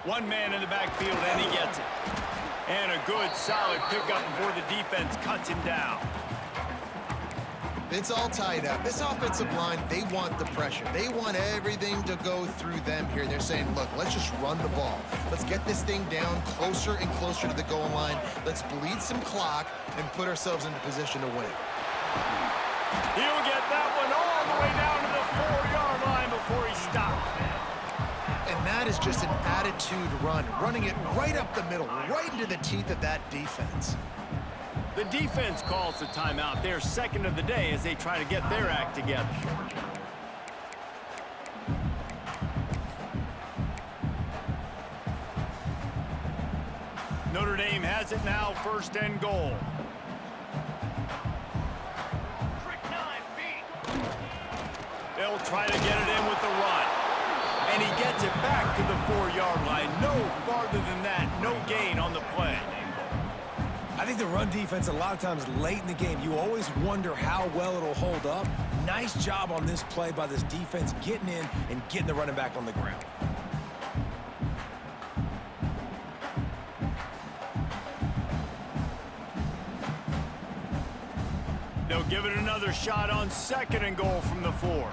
One man in the backfield, and he gets it. And a good, solid pickup before the defense cuts him down. It's all tied up. This offensive line, they want the pressure. They want everything to go through them here. They're saying, look, let's just run the ball. Let's get this thing down closer and closer to the goal line. Let's bleed some clock and put ourselves into position to win. He'll get that one all the way down to the 4-yard line before he stopped. And that is just an attitude run, running it right up the middle, right into the teeth of that defense. The defense calls the timeout. They're 2nd of the day as they try to get their act together. Notre Dame has it now, 1st and goal. They'll try to get it in with the run. And he gets it back to the 4-yard line. No farther than that, no gain on the play. I think the run defense, a lot of times late in the game, you always wonder how well it'll hold up. Nice job on this play by this defense, getting in and getting the running back on the ground. They'll give it another shot on 2nd and goal from the 4.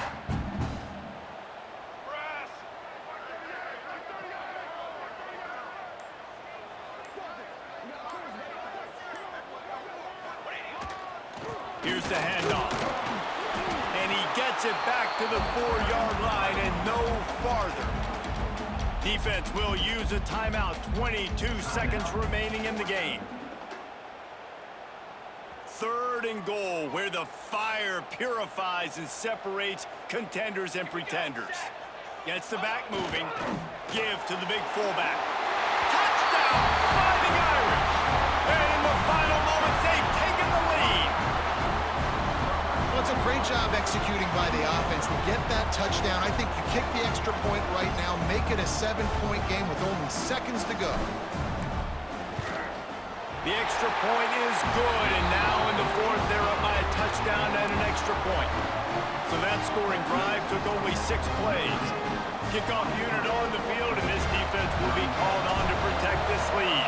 Here's the handoff. And he gets it back to the 4-yard line and no farther. Defense will use a timeout. 22 seconds remaining in the game. 3rd and goal, where the fire purifies and separates contenders and pretenders. Gets the back moving. Give to the big fullback. Touchdown, Fighting Irish. And in the final moments, they've taken the lead. Well, it's a great job executing by the offense to get that touchdown. I think you kick the extra point right now, make it a 7-point game with only seconds to go. The extra point is good, and now in the 4th, they're up by a touchdown and an extra point. So that scoring drive took only 6 plays. Kickoff unit on the field, and this defense will be called on to protect this lead.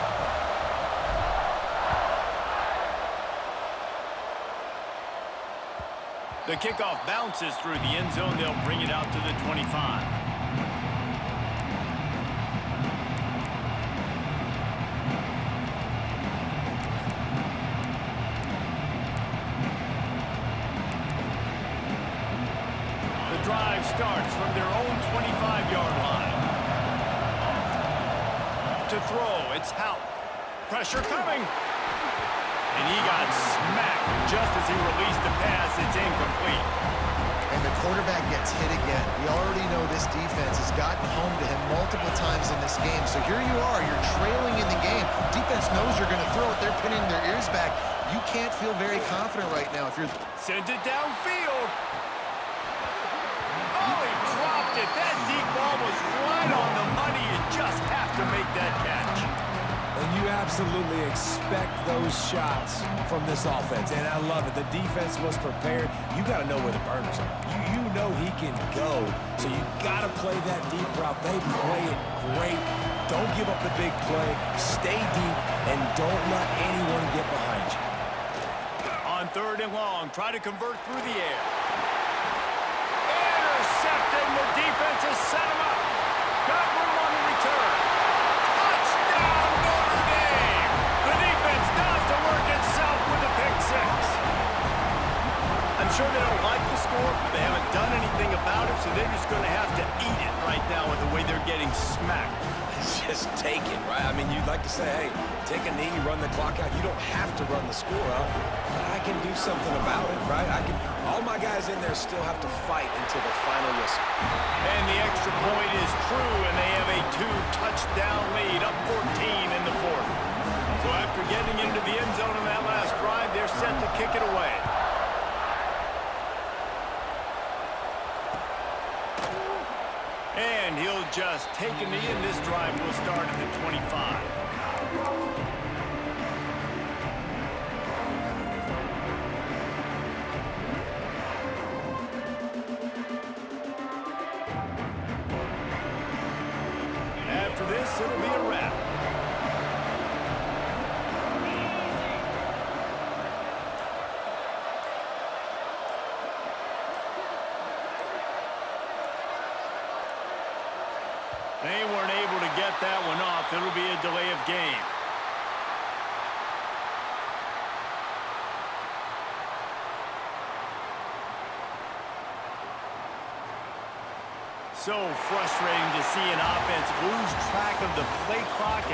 The kickoff bounces through the end zone. They'll bring it out to the 25. Drive starts from their own 25-yard line. To throw, it's Houck. Pressure coming. And he got smacked just as he released the pass. It's incomplete. And the quarterback gets hit again. We already know this defense has gotten home to him multiple times in this game. So here you are, you're trailing in the game. Defense knows you're going to throw it. They're pinning their ears back. You can't feel very confident right now if you're... Sends it downfield. Oh, he dropped it. That deep ball was right on the money. You just have to make that catch. And you absolutely expect those shots from this offense, and I love it. The defense was prepared. You got to know where the burners are. You know he can go, so you got to play that deep route. They play it great. Don't give up the big play. Stay deep, and don't let anyone get behind you. On 3rd and long, try to convert through the air. Intercepted, and the defense has set him up. Got room on the return. Touchdown, Notre Dame! The defense does the work itself with a pick 6. I'm sure they don't like the score, but they haven't done anything about it, so they're just going to have to eat it right now with the way they're getting smacked. Just take it, right? I mean, you'd like to say, hey, take a knee, run the clock out. You don't have to run the score out, but I can do something about it, right? All my guys in there still have to fight until the final whistle. And the extra point is true, and they have a 2-touchdown lead, up 14 in the 4th. So after getting into the end zone in that last drive, they're set to kick it away. And he'll just take a knee, and this drive will start at the 25. After this, it'll be a wrap. They weren't able to get that one off. It'll be a delay of game. So frustrating to see an offense lose track of the play clock and